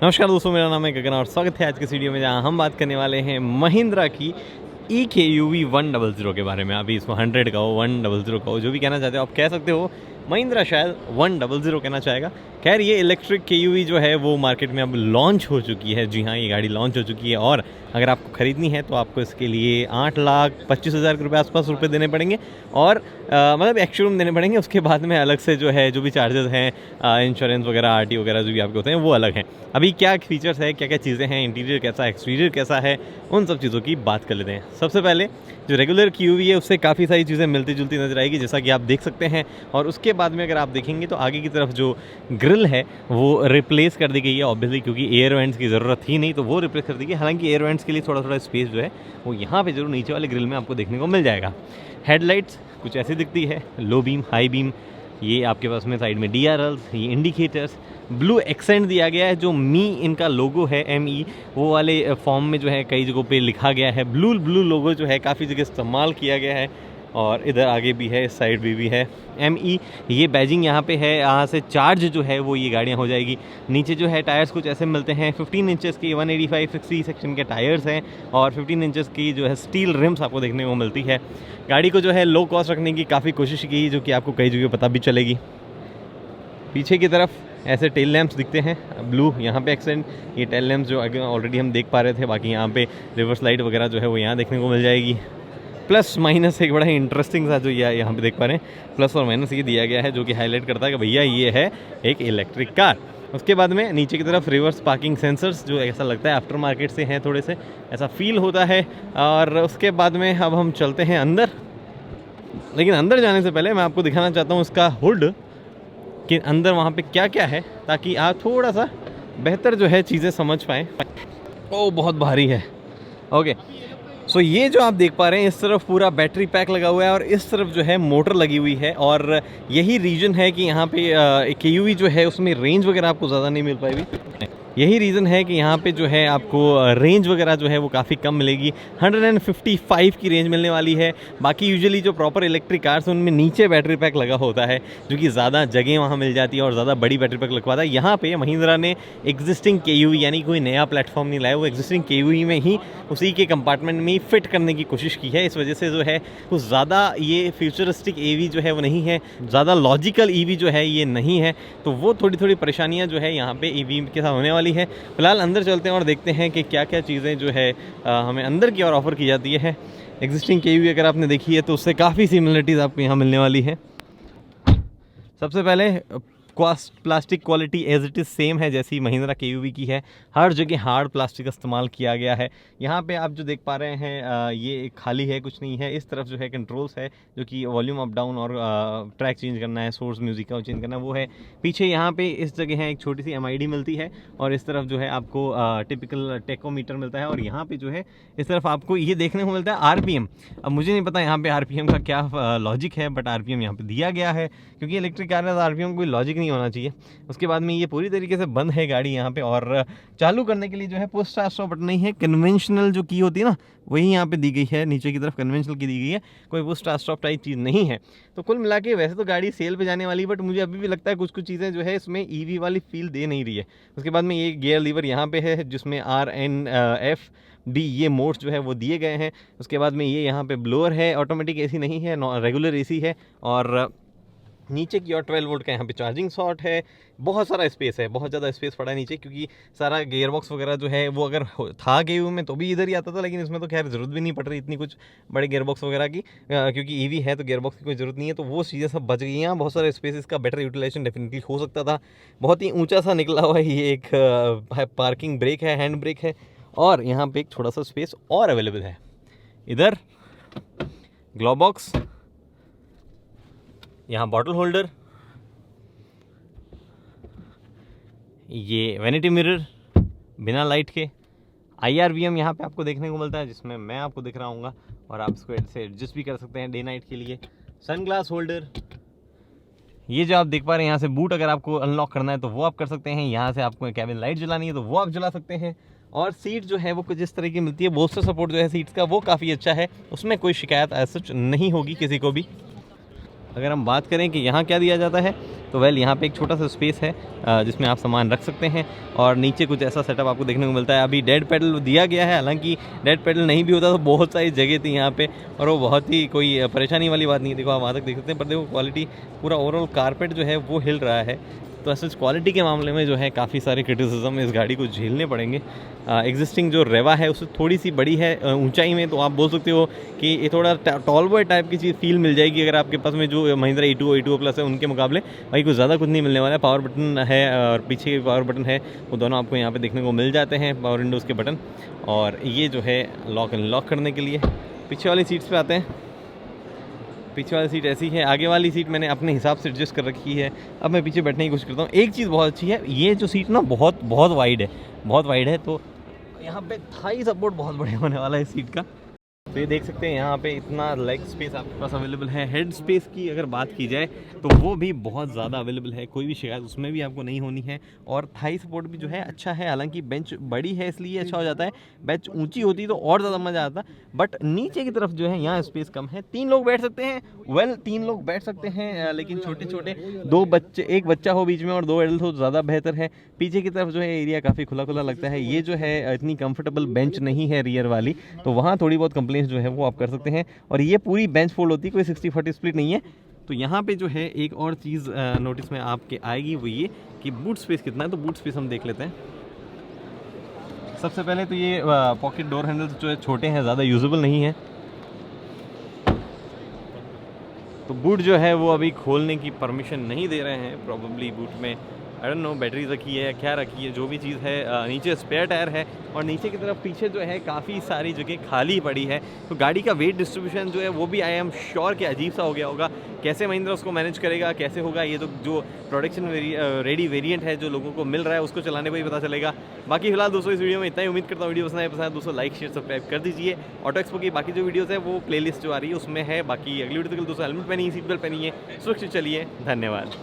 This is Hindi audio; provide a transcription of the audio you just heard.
नमस्कार दोस्तों, मेरा नाम है गगन और स्वागत है आज के वीडियो में, जहां हम बात करने वाले हैं महिंद्रा की EKUV 100 के बारे में। अभी इसमें 100 का हो, 100 का हो, जो भी कहना चाहते हो आप कह सकते हो। महिंद्रा शायद 100 कहना चाहेगा। खैर, ये इलेक्ट्रिक KUV जो है वो मार्केट में अब लॉन्च हो चुकी है। जी हाँ, ये गाड़ी लॉन्च हो चुकी है और अगर आपको ख़रीदनी है तो आपको इसके लिए 8,25,000 रुपये आसपास देने पड़ेंगे और मतलब एक्स-शोरूम देने पड़ेंगे। उसके बाद में अलग से जो है जो भी चार्जेस हैं, इंश्योरेंस वगैरह, RT वगैरह जो भी आपके होते हैं वो अलग हैं। अभी क्या फीचर्स है, क्या क्या चीज़ें हैं, इंटीरियर कैसा है, एक्सटीरियर कैसा है, उन सब चीज़ों की बात कर लेते हैं। सबसे पहले जो रेगुलर KUV है उससे काफ़ी सारी चीज़ें मिलती जुलती नजर आएगी, जैसा कि आप देख सकते हैं। और उसके बाद में अगर आप देखेंगे तो आगे की तरफ जो ग्रिल है वो रिप्लेस कर दी गई है ऑब्वियसली, क्योंकि एयर वेंट्स की ज़रूरत थी नहीं, तो वो रिप्लेस कर दी गई। हालांकि एयर वेंट्स के लिए थोड़ा थोड़ा स्पेस जो है वो यहाँ पे जरूर नीचे वाले ग्रिल में आपको देखने को मिल जाएगा। हेडलाइट्स कुछ ऐसी दिखती है, लो बीम, हाई बीम, ये आपके पास में साइड में DRLs, ये इंडिकेटर्स, ब्लू एक्सेंट दिया गया है। जो मी इनका लोगो है ME, वो वाले फॉर्म में जो है कई जगहों पे लिखा गया है। ब्लू लोगो जो है काफ़ी जगह इस्तेमाल किया गया है। और इधर आगे भी है, इस साइड भी है ME, ये बैजिंग यहाँ पे है। यहाँ से चार्ज जो है वो ये गाड़ियाँ हो जाएगी। नीचे जो है टायर्स कुछ ऐसे मिलते हैं, 15 इंचेस की 185/60 सेक्शन के टायर्स हैं और 15 इंचेस की जो है स्टील रिम्स आपको देखने को मिलती है। गाड़ी को जो है लो कॉस्ट रखने की काफ़ी कोशिश की, जो कि आपको कई जगह पता भी चलेगी। पीछे की तरफ ऐसे टेल लैंप्स दिखते हैं, ब्लू यहाँ पे एक्सेंट, ये टेल लैंप्स जो ऑलरेडी हम देख पा रहे थे। बाकी यहाँ पे रिवर्स लाइट वगैरह जो है वो यहाँ देखने को मिल जाएगी। प्लस माइनस एक बड़ा ही इंटरेस्टिंग सा जो यहाँ पे देख पा रहे हैं, प्लस और माइनस ये दिया गया है, जो कि हाईलाइट करता है कि भैया ये है एक इलेक्ट्रिक कार। उसके बाद में नीचे की तरफ रिवर्स पार्किंग सेंसर्स, जो ऐसा लगता है आफ्टर मार्केट से हैं, थोड़े से ऐसा फील होता है। और उसके बाद में अब हम चलते हैं अंदर, लेकिन अंदर जाने से पहले मैं आपको दिखाना चाहता हूँ उसका हुड, कि अंदर वहाँ पे क्या क्या है, ताकि आप थोड़ा सा बेहतर जो है चीज़ें समझ पाएँ। ओ, बहुत भारी है। ओके, सो ये जो आप देख पा रहे हैं, इस तरफ पूरा बैटरी पैक लगा हुआ है और इस तरफ जो है मोटर लगी हुई है। और यही रीज़न है कि यहाँ पे KUV जो है उसमें रेंज वगैरह आपको ज़्यादा नहीं मिल पाएगी। यही रीज़न है कि यहाँ पे जो है आपको रेंज वगैरह जो है वो काफ़ी कम मिलेगी। 155 की रेंज मिलने वाली है। बाकी यूजुअली जो प्रॉपर इलेक्ट्रिक कार्स उनमें नीचे बैटरी पैक लगा होता है, जो कि ज़्यादा जगह वहाँ मिल जाती है और ज़्यादा बड़ी बैटरी पैक लगवाता है। यहाँ पे महिंद्रा ने एग्जिस्टिंग KUV, यानी कोई नया प्लेटफॉर्म नहीं लाया, वो एग्जिस्टिंग KUV में ही उसी के कंपार्टमेंट में ही फिट करने की कोशिश की है। इस वजह से जो है कुछ ज़्यादा ये फ्यूचरिस्टिक EV जो है वो नहीं है, ज़्यादा लॉजिकल EV जो है ये नहीं है। तो वो थोड़ी परेशानियाँ जो है यहाँ पे EV के साथ होने वाली है। फिलहाल अंदर चलते हैं और देखते हैं कि क्या क्या चीज़ें जो है हमें अंदर की ओर ऑफ़र की जाती है। एग्जिस्टिंग KUV अगर आपने देखी है तो उससे काफ़ी सिमिलरिटीज़ आपको यहाँ मिलने वाली है। सबसे पहले plastic quality as it is same है जैसी महिंद्रा KUV की है। हर जगह हार्ड प्लास्टिक का इस्तेमाल किया गया है। यहाँ पे आप जो देख पा रहे हैं ये खाली है, कुछ नहीं है। इस तरफ जो है कंट्रोल्स है, जो कि वॉल्यूम अप डाउन और ट्रैक चेंज करना है, सोर्स म्यूजिक का चेंज करना है, वो है। पीछे यहाँ पे इस जगह है एक छोटी सी MID मिलती है और इस तरफ जो है आपको टिपिकल टेकोमीटर मिलता है। और यहाँ पे जो है इस तरफ आपको ये देखने को मिलता है RPM। अब मुझे नहीं पता यहाँ पे RPM का क्या लॉजिक है, बट RPM यहाँ पे दिया गया है, क्योंकि इलेक्ट्रिक कार में RPM कोई लॉजिक नहीं होना चाहिए। उसके बाद में ये पूरी तरीके से बंद है गाड़ी यहाँ पे, और चालू करने के लिए जो है पुश स्टार्ट बटन नहीं है। कन्वेंशनल जो की होती है ना, वही यहाँ पे दी गई है, नीचे की तरफ कन्वेंशनल की दी गई है, कोई पुश स्टार्ट टाइप चीज़ नहीं है। तो कुल मिला के वैसे तो गाड़ी सेल पे जाने वाली, बट मुझे अभी भी लगता है कुछ चीज़ें जो है इसमें EV वाली फील दे नहीं रही है। उसके बाद में ये गियर लीवर यहाँ पे है, जिसमें RNFD ये मोड्स जो है वो दिए गए हैं। उसके बाद में ये यहाँ पे ब्लोअर है, ऑटोमेटिक AC नहीं है, रेगुलर AC है। और नीचे की ओर 12 वोल्ट का यहाँ पे चार्जिंग सॉट है। बहुत सारा स्पेस है, बहुत ज़्यादा स्पेस पड़ा है नीचे, क्योंकि सारा गियर बॉक्स वगैरह जो है वो अगर था KUV में तो भी इधर ही आता था, लेकिन इसमें तो खैर ज़रूरत भी नहीं पड़ रही इतनी कुछ बड़े गियर बॉक्स वगैरह की, क्योंकि EV है तो गियर बॉक्स की कोई ज़रूरत नहीं है। तो वो चीज़ें सब बच गई हैं। बहुत सारे स्पेस, इसका बेटर यूटिलाइजेशन डेफिनेटली हो सकता था। बहुत ही ऊँचा सा निकला हुआ है ये एक पार्किंग ब्रेक है, हैंड ब्रेक है, और यहाँ पर एक थोड़ा सा स्पेस और अवेलेबल है। इधर ग्लव बॉक्स, यहाँ बॉटल होल्डर, ये वैनिटी मिरर बिना लाइट के, IRVM यहाँ पे आपको देखने को मिलता है, जिसमें मैं आपको दिख रहा हूँ, और आप इसको से एडजस्ट भी कर सकते हैं डे नाइट के लिए। सन ग्लास होल्डर, ये जो आप देख पा रहे हैं, यहाँ से बूट अगर आपको अनलॉक करना है तो वो आप कर सकते हैं। यहाँ से आपको कैबिन लाइट जलानी है तो वो आप जला सकते हैं। और सीट जो है वो कुछ इस तरह की मिलती है। बोस्टर सपोर्ट जो है सीट्स का वो काफ़ी अच्छा है, उसमें कोई शिकायत ऐसा नहीं होगी किसी को भी। अगर हम बात करें कि यहाँ क्या दिया जाता है, तो वेल यहाँ पे एक छोटा सा स्पेस है जिसमें आप सामान रख सकते हैं, और नीचे कुछ ऐसा सेटअप आपको देखने को मिलता है। अभी डेड पेडल दिया गया है, हालांकि डेड पेडल नहीं भी होता तो बहुत सारी जगह थी यहाँ पे, और वो बहुत ही कोई परेशानी वाली बात नहीं है। देखो आप वहाँ तक देख सकते हैं, पर देखो क्वालिटी पूरा ओवरऑल कारपेट जो है वो हिल रहा है। तो ऐसे क्वालिटी के मामले में जो है काफ़ी सारे क्रिटिसिज्म इस गाड़ी को झेलने पड़ेंगे। एग्जिस्टिंग जो रेवा है उससे थोड़ी सी बड़ी है ऊंचाई में, तो आप बोल सकते हो कि ये थोड़ा टॉल बॉय टाइप की चीज़ फील मिल जाएगी अगर आपके पास में जो महिंद्रा E2 प्लस है उनके मुकाबले। भाई कुछ ज़्यादा कुछ नहीं मिलने वाला है। पावर बटन है और पीछे के पावर बटन है, वो दोनों आपको यहाँ पर देखने को मिल जाते हैं, पावर विंडोज़ के बटन। और ये जो है लॉक अनलॉक करने के लिए। पीछे वाली सीट्स पर आते हैं। पीछे वाली सीट ऐसी है, आगे वाली सीट मैंने अपने हिसाब से एडजस्ट कर रखी है। अब मैं पीछे बैठने की कोशिश करता हूँ। एक चीज़ बहुत अच्छी है, ये जो सीट ना बहुत वाइड है, बहुत वाइड है, तो यहाँ पे थाई सपोर्ट बहुत बढ़िया होने वाला है इस सीट का। तो ये देख सकते हैं यहाँ पे इतना लेग स्पेस आपके पास अवेलेबल है। हेड स्पेस की अगर बात की जाए तो वो भी बहुत ज़्यादा अवेलेबल है, कोई भी शिकायत उसमें भी आपको नहीं होनी है। और थाई सपोर्ट भी जो है अच्छा है, हालांकि बेंच बड़ी है इसलिए अच्छा हो जाता है। बेंच ऊंची होती तो और ज़्यादा मज़ा आता, बट नीचे की तरफ जो है यहाँ स्पेस कम है। 3 लोग बैठ सकते हैं, वेल 3 लोग बैठ सकते हैं, लेकिन छोटे छोटे 2 बच्चे, एक बच्चा हो बीच में और 2 एडल्ट हो तो ज़्यादा बेहतर है। पीछे की तरफ जो है एरिया काफ़ी खुला खुला लगता है। ये जो है इतनी कंफर्टेबल बेंच नहीं है रियर वाली, तो वहाँ थोड़ी बहुत कंप्लेंट्स जो है वो आप कर सकते हैं। और ये पूरी बेंच फोल्ड होती है, कोई 60-40 स्प्लिट नहीं है। तो यहाँ पे जो है एक और चीज़ नोटिस में आपके आएगी, वो ये कि बूट स्पेस कितना है। तो बूट स्पेस हम देख लेते हैं। सबसे पहले तो ये पॉकेट डोर हैंडल्स जो है छोटे हैं, ज़्यादा यूजेबल नहीं है। तो बूट जो है वो अभी खोलने की परमिशन नहीं दे रहे हैं। प्रॉबेबली बूट में आई डोंट नो बैटरी रखी है या क्या रखी है, जो भी चीज़ है। नीचे स्पेयर टायर है और नीचे की तरफ पीछे जो है काफ़ी सारी जगह खाली पड़ी है। तो गाड़ी का वेट डिस्ट्रीब्यूशन जो है वो भी आई एम श्योर कि अजीब सा हो गया होगा। कैसे महिंद्रा उसको मैनेज करेगा, कैसे होगा, ये तो जो प्रोडक्शन रेडी वेरिएंट है जो लोगों को मिल रहा है उसको चलाने को ही पता चलेगा। बाकी फिलहाल दोस्तों इस वीडियो में इतना ही। उम्मीद करता हूँ वीडियो पसंद आए। दोस्तों लाइक शेयर सब्सक्राइब कर दीजिए। ऑटो एक्सपो की बाकी जो वीडियोज़ है वो प्लेलिस्ट जो आ रही है उसमें है। बाकी अगली वीडियो तक दोस्तों हेलमेट पहनिए, सीट बेल्ट पहनिए, सुरक्षित चलिए। धन्यवाद।